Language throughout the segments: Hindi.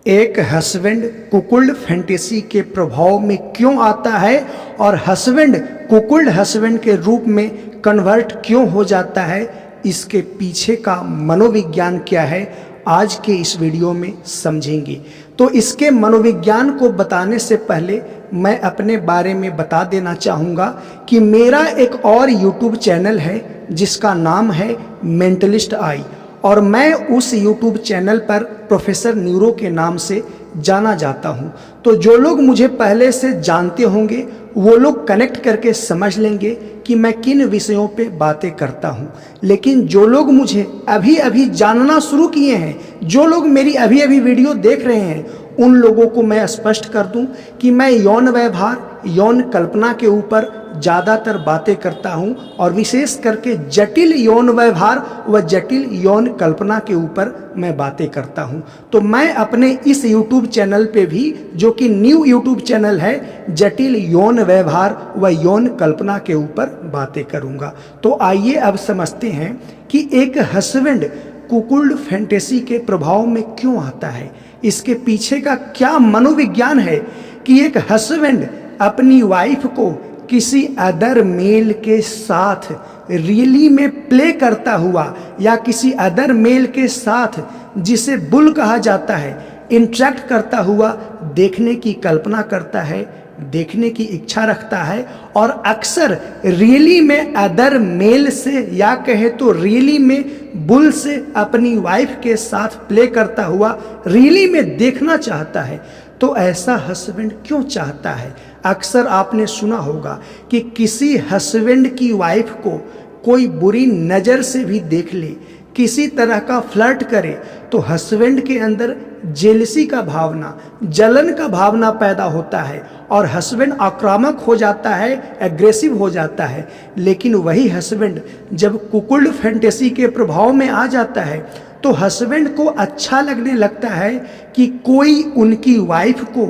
एक हस्बैंड कुकुल्ड फैंटेसी के प्रभाव में क्यों आता है और हस्बैंड कुकुल्ड हस्बैंड के रूप में कन्वर्ट क्यों हो जाता है, इसके पीछे का मनोविज्ञान क्या है, आज के इस वीडियो में समझेंगे। तो इसके मनोविज्ञान को बताने से पहले मैं अपने बारे में बता देना चाहूँगा कि मेरा एक और यूट्यूब चैनल है जिसका नाम है मेंटलिस्ट आई, और मैं उस यूट्यूब चैनल पर प्रोफेसर न्यूरो के नाम से जाना जाता हूं। तो जो लोग मुझे पहले से जानते होंगे वो लोग कनेक्ट करके समझ लेंगे कि मैं किन विषयों पे बातें करता हूं। लेकिन जो लोग मुझे अभी अभी जानना शुरू किए हैं, जो लोग मेरी अभी अभी वीडियो देख रहे हैं, उन लोगों को मैं स्पष्ट कर दूं कि मैं यौन व्यवहार, यौन कल्पना के ऊपर ज़्यादातर बातें करता हूं, और विशेष करके जटिल यौन व्यवहार व जटिल यौन कल्पना के ऊपर मैं बातें करता हूं। तो मैं अपने इस यूट्यूब चैनल पे भी, जो कि न्यू यूट्यूब चैनल है, जटिल यौन व्यवहार व यौन कल्पना के ऊपर बातें करूंगा। तो आइए अब समझते हैं कि एक हस्बैंड कुकुल्ड फैंटेसी के प्रभाव में क्यों आता है, इसके पीछे का क्या मनोविज्ञान है कि एक हस्बैंड अपनी वाइफ को किसी अदर मेल के साथ रियली में प्ले करता हुआ या किसी अदर मेल के साथ, जिसे बुल कहा जाता है, इंटरेक्ट करता हुआ देखने की कल्पना करता है, देखने की इच्छा रखता है, और अक्सर रियली में अदर मेल से या कहे तो रियली में बुल से अपनी वाइफ के साथ प्ले करता हुआ रियली में देखना चाहता है। तो ऐसा हस्बैंड क्यों चाहता है? अक्सर आपने सुना होगा कि किसी हस्बैंड की वाइफ को कोई बुरी नज़र से भी देख ले, किसी तरह का फ्लर्ट करे, तो हस्बैंड के अंदर जेलसी का भावना, जलन का भावना पैदा होता है और हस्बैंड आक्रामक हो जाता है, एग्रेसिव हो जाता है। लेकिन वही हस्बैंड जब कुकुल्ड फैंटेसी के प्रभाव में आ जाता है तो हस्बैंड को अच्छा लगने लगता है कि कोई उनकी वाइफ को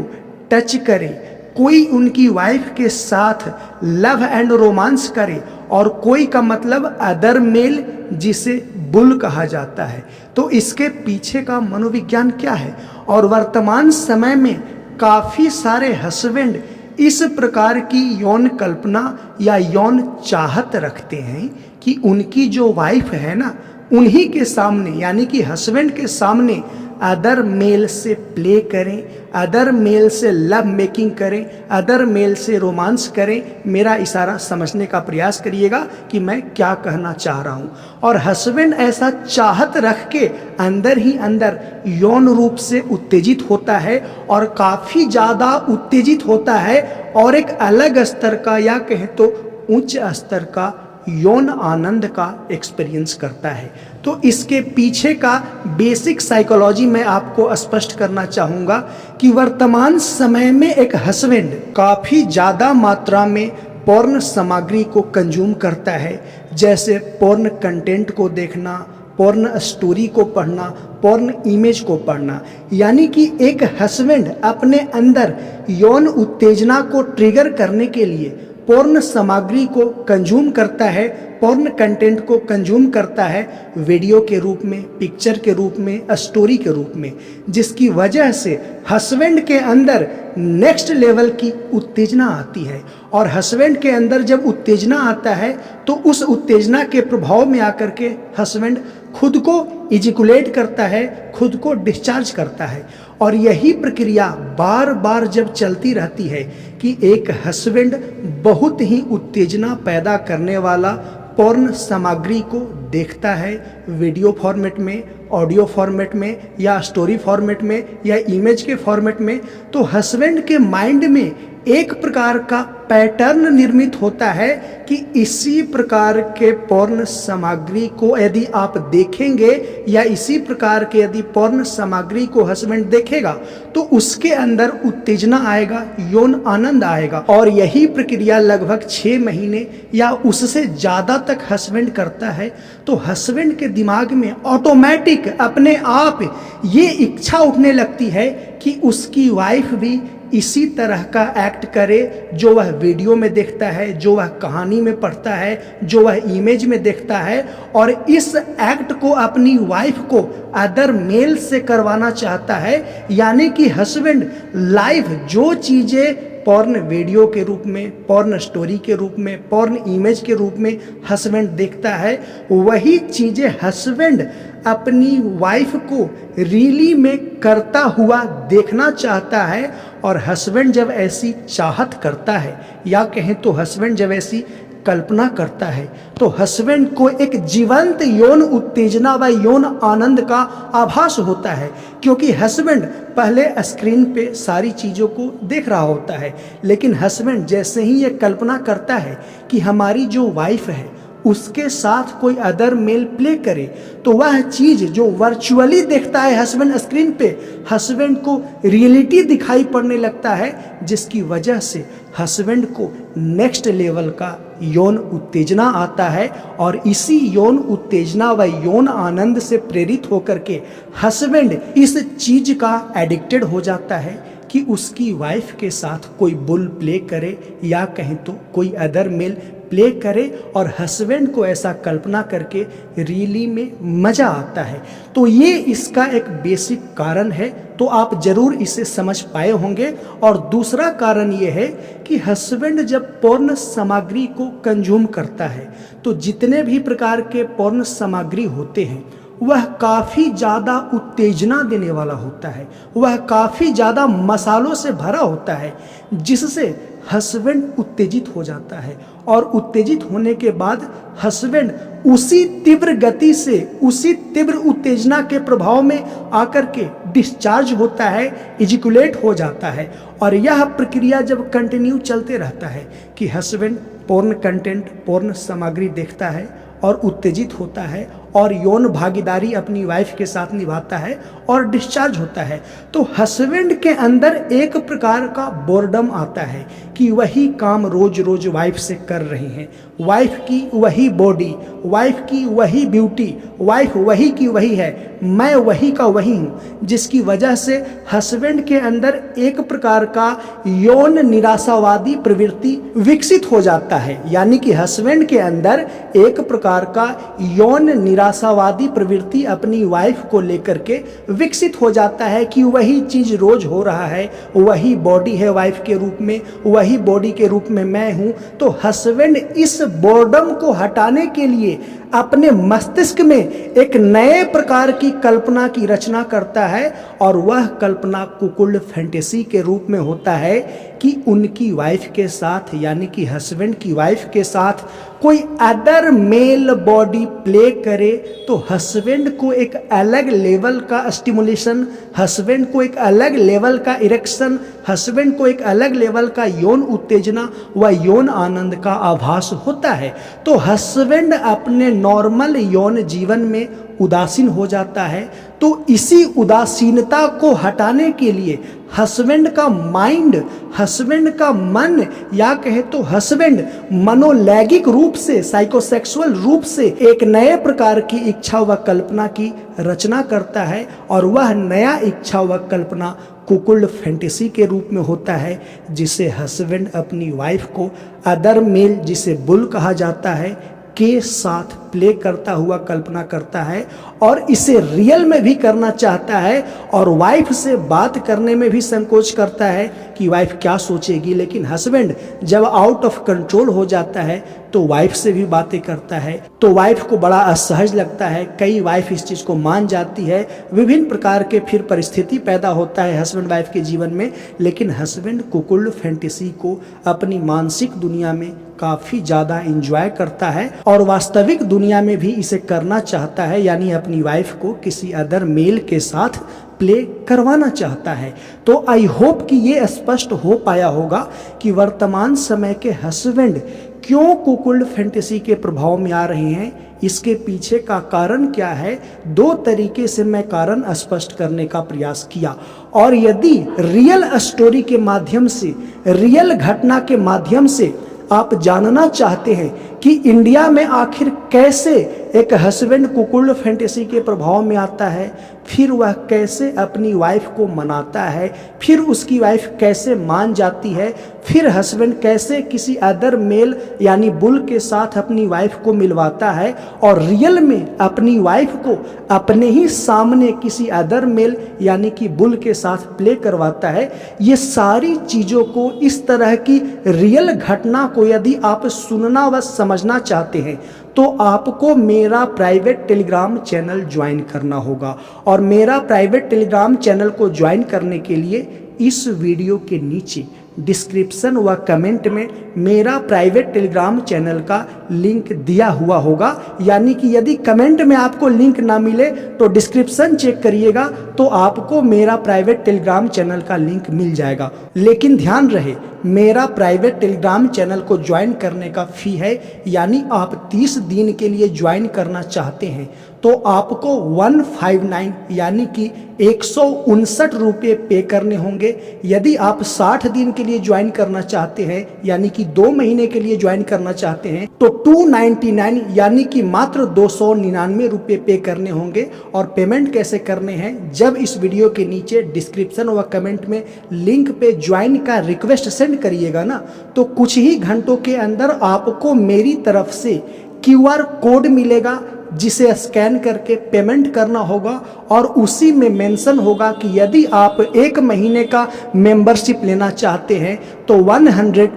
टच करे, कोई उनकी वाइफ के साथ लव एंड रोमांस करे, और कोई का मतलब अदर मेल, जिसे बुल कहा जाता है। तो इसके पीछे का मनोविज्ञान क्या है? और वर्तमान समय में काफ़ी सारे हस्बैंड इस प्रकार की यौन कल्पना या यौन चाहत रखते हैं कि उनकी जो वाइफ है ना, उन्हीं के सामने, यानी कि हस्बैंड के सामने अदर मेल से प्ले करें, अदर मेल से लव मेकिंग करें, अदर मेल से रोमांस करें। मेरा इशारा समझने का प्रयास करिएगा कि मैं क्या कहना चाह रहा हूँ। और हस्बैंड ऐसा चाहत रख के अंदर ही अंदर यौन रूप से उत्तेजित होता है, और काफ़ी ज़्यादा उत्तेजित होता है, और एक अलग स्तर का या कहें तो उच्च स्तर का यौन आनंद का एक्सपीरियंस करता है। तो इसके पीछे का बेसिक साइकोलॉजी मैं आपको स्पष्ट करना चाहूँगा कि वर्तमान समय में एक हस्बैंड काफ़ी ज़्यादा मात्रा में पोर्न सामग्री को कंज्यूम करता है, जैसे पोर्न कंटेंट को देखना, पोर्न स्टोरी को पढ़ना, पोर्न इमेज को पढ़ना। यानी कि एक हस्बैंड अपने अंदर यौन उत्तेजना को ट्रिगर करने के लिए पोर्न सामग्री को कंज्यूम करता है, पोर्न कंटेंट को कंज्यूम करता है, वीडियो के रूप में, पिक्चर के रूप में, स्टोरी के रूप में, जिसकी वजह से हस्बैंड के अंदर नेक्स्ट लेवल की उत्तेजना आती है। और हस्बैंड के अंदर जब उत्तेजना आता है तो उस उत्तेजना के प्रभाव में आकर के हस्बैंड खुद को इजिकुलेट करता है, खुद को डिस्चार्ज करता है। और यही प्रक्रिया बार बार जब चलती रहती है कि एक हस्बैंड बहुत ही उत्तेजना पैदा करने वाला पोर्न सामग्री को देखता है, वीडियो फॉर्मेट में, ऑडियो फॉर्मेट में, या स्टोरी फॉर्मेट में, या इमेज के फॉर्मेट में, तो हस्बैंड के माइंड में एक प्रकार का पैटर्न निर्मित होता है कि इसी प्रकार के पोर्न सामग्री को यदि आप देखेंगे, या इसी प्रकार के यदि पोर्न सामग्री को हस्बैंड देखेगा, तो उसके अंदर उत्तेजना आएगा, यौन आनंद आएगा। और यही प्रक्रिया लगभग 6 महीने या उससे ज़्यादा तक हस्बैंड करता है। तो हस्बैंड के दिमाग में ऑटोमेटिक अपने आप ये इच्छा उठने लगती है कि उसकी वाइफ भी इसी तरह का एक्ट करे जो वह वीडियो में देखता है, जो वह कहानी में पढ़ता है, जो वह इमेज में देखता है, और इस एक्ट को अपनी वाइफ को अदर मेल से करवाना चाहता है। यानी कि हस्बैंड लाइव जो चीज़ें पॉर्न वीडियो के रूप में, पॉर्न स्टोरी के रूप में, पॉर्न इमेज के रूप में हस्बैंड देखता है, वही चीज़ें हस्बैंड अपनी वाइफ को रियली में करता हुआ देखना चाहता है। और हस्बैंड जब ऐसी चाहत करता है, या कहें तो हस्बैंड जब ऐसी कल्पना करता है, तो हस्बैंड को एक जीवंत यौन उत्तेजना व यौन आनंद का आभास होता है। क्योंकि हस्बैंड पहले स्क्रीन पे सारी चीज़ों को देख रहा होता है, लेकिन हस्बैंड जैसे ही ये कल्पना करता है कि हमारी जो वाइफ है उसके साथ कोई अदर मेल प्ले करे, तो वह चीज़ जो वर्चुअली देखता है हस्बैंड स्क्रीन पे, हस्बैंड को रियलिटी दिखाई पड़ने लगता है, जिसकी वजह से हस्बैंड को नेक्स्ट लेवल का यौन उत्तेजना आता है। और इसी यौन उत्तेजना व यौन आनंद से प्रेरित होकर के हस्बैंड इस चीज़ का एडिक्टेड हो जाता है कि उसकी वाइफ के साथ कोई बुल प्ले करे, या कहें तो कोई अदर मेल प्ले करे, और हस्बैंड को ऐसा कल्पना करके रियली में मज़ा आता है। तो ये इसका एक बेसिक कारण है, तो आप ज़रूर इसे समझ पाए होंगे। और दूसरा कारण ये है कि हस्बैंड जब पॉर्न सामग्री को कंज्यूम करता है, तो जितने भी प्रकार के पॉर्न सामग्री होते हैं वह काफ़ी ज़्यादा उत्तेजना देने वाला होता है, वह काफ़ी ज़्यादा मसालों से भरा होता है, जिससे हस्बैंड उत्तेजित हो जाता है। और उत्तेजित होने के बाद हस्बैंड उसी तीव्र गति से, उसी तीव्र उत्तेजना के प्रभाव में आकर के डिस्चार्ज होता है, इजिकुलेट हो जाता है। और यह प्रक्रिया जब कंटिन्यू चलते रहता है कि हस्बैंड पॉर्न कंटेंट, पॉर्न सामग्री देखता है और उत्तेजित होता है, और यौन भागीदारी अपनी वाइफ के साथ निभाता है और डिस्चार्ज होता है, तो हस्बैंड के अंदर एक प्रकार का बोर्डम आता है कि वही काम रोज रोज वाइफ से कर रहे हैं, वाइफ की वही बॉडी, वाइफ की वही ब्यूटी, वाइफ वही की वही है, मैं वही का वही हूँ, जिसकी वजह से हस्बैंड के अंदर एक प्रकार का यौन निराशावादी प्रवृत्ति विकसित हो जाता है। यानी कि हस्बैंड के अंदर एक प्रकार का यौन निराशावादी प्रवृत्ति अपनी वाइफ को लेकर के विकसित हो जाता है कि वही चीज रोज हो रहा है, वही बॉडी है वाइफ के रूप में, वही बॉडी के रूप में मैं हूं। तो हस्बैंड इस बोर्डम को हटाने के लिए अपने मस्तिष्क में एक नए प्रकार की कल्पना की रचना करता है, और वह कल्पना कुकुल्ड फैंटेसी के रूप में होता है कि उनकी वाइफ के साथ, यानी कि हस्बैंड की वाइफ के साथ कोई अदर मेल बॉडी प्ले करे, तो हस्बैंड को एक अलग लेवल का स्टिमुलेशन, हस्बैंड को एक अलग लेवल का इरेक्शन, हस्बैंड को एक अलग लेवल का यौन उत्तेजना व यौन आनंद का आभास होता है। तो हस्बैंड अपने नॉर्मल यौन जीवन में उदासीन हो जाता है। तो इसी उदासीनता को हटाने के लिए हस्बैंड का माइंड, हस्बैंड का मन, या कहे तो हस्बैंड मनोलैंगिक रूप से, साइकोसेक्सुअल रूप से एक नए प्रकार की इच्छा व कल्पना की रचना करता है, और वह नया इच्छा व कल्पना कुकुल्ड फैंटेसी के रूप में होता है, जिसे हस्बैंड अपनी वाइफ को अदर मेल, जिसे बुल कहा जाता है, के साथ प्ले करता हुआ कल्पना करता है, और इसे रियल में भी करना चाहता है, और वाइफ से बात करने में भी संकोच करता है कि वाइफ क्या सोचेगी। लेकिन हस्बैंड जब आउट ऑफ कंट्रोल हो जाता है तो वाइफ से भी बातें करता है, तो वाइफ को बड़ा असहज लगता है। कई वाइफ इस चीज़ को मान जाती है, विभिन्न प्रकार के फिर परिस्थिति पैदा होता है हस्बैंड वाइफ के जीवन में। लेकिन हस्बैंड कुकुल्ड फैंटेसी को अपनी मानसिक दुनिया में काफ़ी ज़्यादा इंजॉय करता है, और वास्तविक दुनिया में भी इसे करना चाहता है, यानी अपनी वाइफ को किसी अदर मेल के साथ प्ले करवाना चाहता है। तो आई होप कि ये स्पष्ट हो पाया होगा कि वर्तमान समय के हस्बैंड क्यों कुकुल्ड फैंटेसी के प्रभाव में आ रहे हैं, इसके पीछे का कारण क्या है। दो तरीके से मैं कारण स्पष्ट करने का प्रयास किया, और यदि रियल स्टोरी के माध्यम से, रियल घटना के माध्यम से आप जानना चाहते हैं कि इंडिया में आखिर कैसे एक हस्बैंड कुकुल्ड फैंटेसी के प्रभाव में आता है, फिर वह कैसे अपनी वाइफ को मनाता है, फिर उसकी वाइफ कैसे मान जाती है, फिर हस्बैंड कैसे किसी अदर मेल यानी बुल के साथ अपनी वाइफ को मिलवाता है और रियल में अपनी वाइफ को अपने ही सामने किसी अदर मेल यानी कि बुल के साथ प्ले करवाता है। ये सारी चीज़ों को, इस तरह की रियल घटना को यदि आप सुनना व समझना चाहते हैं तो आपको मेरा प्राइवेट टेलीग्राम चैनल ज्वाइन करना होगा। और मेरा प्राइवेट टेलीग्राम चैनल को ज्वाइन करने के लिए इस वीडियो के नीचे डिस्क्रिप्शन व कमेंट में मेरा प्राइवेट टेलीग्राम चैनल का लिंक दिया हुआ होगा। यानी कि यदि कमेंट में आपको लिंक ना मिले तो डिस्क्रिप्शन चेक करिएगा तो आपको मेरा प्राइवेट टेलीग्राम चैनल का लिंक मिल जाएगा। लेकिन ध्यान रहे, मेरा प्राइवेट टेलीग्राम चैनल को ज्वाइन करने का फ़ी है, यानी आप 30 दिन के लिए ज्वाइन करना चाहते हैं तो आपको 159 यानी कि 159 रुपये पे करने होंगे। यदि आप 60 दिन के लिए ज्वाइन करना चाहते हैं यानी कि 2 महीने के लिए ज्वाइन करना चाहते हैं तो 299 यानी कि मात्र 299 रुपये पे करने होंगे। और पेमेंट कैसे करने हैं, जब इस वीडियो के नीचे डिस्क्रिप्शन व कमेंट में लिंक पे ज्वाइन का रिक्वेस्ट सेंड करिएगा ना, तो कुछ ही घंटों के अंदर आपको मेरी तरफ से QR कोड मिलेगा जिसे स्कैन करके पेमेंट करना होगा और उसी में मेंशन होगा कि यदि आप 1 महीने का मेंबरशिप लेना चाहते हैं तो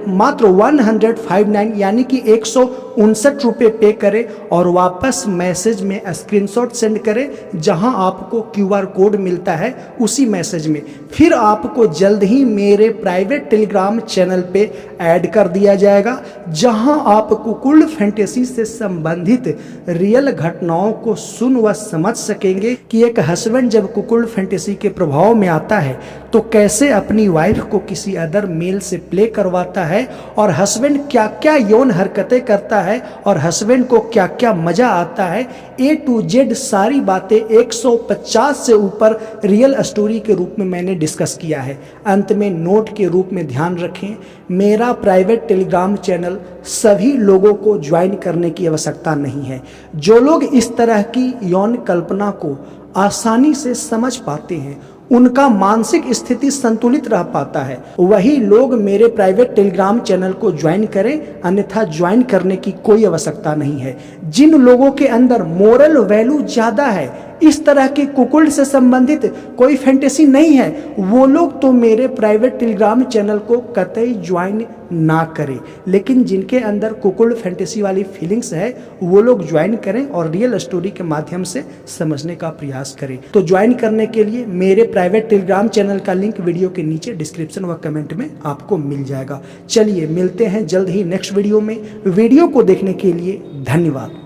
मात्र 159 यानी कि 159 रुपये पे करें और वापस मैसेज में स्क्रीनशॉट सेंड करें जहां आपको QR कोड मिलता है उसी मैसेज में। फिर आपको जल्द ही मेरे प्राइवेट टेलीग्राम चैनल पे ऐड कर दिया जाएगा जहां आप कुकुल्ड फैंटेसी से संबंधित रियल घटनाओं को सुन व समझ सकेंगे कि एक हस्बैंड जब कुकुल्ड फैंटेसी के प्रभाव में आता है तो कैसे अपनी वाइफ को किसी अदर मेल से प्ले करवाता है और हस्बैंड क्या क्या यौन हरकतें करता है और हस्बैंड को क्या क्या मजा आता है। A to Z सारी बातें 150 से ऊपर रियल स्टोरी के रूप में मैंने डिस्कस किया है। अंत में नोट के रूप में ध्यान रखें, मेरा प्राइवेट टेलीग्राम चैनल सभी लोगों को ज्वाइन करने की आवश्यकता नहीं है। जो लोग इस तरह की यौन कल्पना को आसानी से समझ पाते हैं, उनका मानसिक स्थिति संतुलित रह पाता है, वही लोग मेरे प्राइवेट टेलीग्राम चैनल को ज्वाइन करें, अन्यथा ज्वाइन करने की कोई आवश्यकता नहीं है। जिन लोगों के अंदर मोरल वैल्यू ज़्यादा है, इस तरह की कुकुल्ड से संबंधित कोई फैंटेसी नहीं है, वो लोग तो मेरे प्राइवेट टेलीग्राम चैनल को कतई ज्वाइन ना करें। लेकिन जिनके अंदर कुकुल्ड फैंटेसी वाली फीलिंग्स है वो लोग ज्वाइन करें और रियल स्टोरी के माध्यम से समझने का प्रयास करें। तो ज्वाइन करने के लिए मेरे प्राइवेट टेलीग्राम चैनल का लिंक वीडियो के नीचे डिस्क्रिप्शन व कमेंट में आपको मिल जाएगा। चलिए मिलते हैं जल्द ही नेक्स्ट वीडियो में। वीडियो को देखने के लिए धन्यवाद।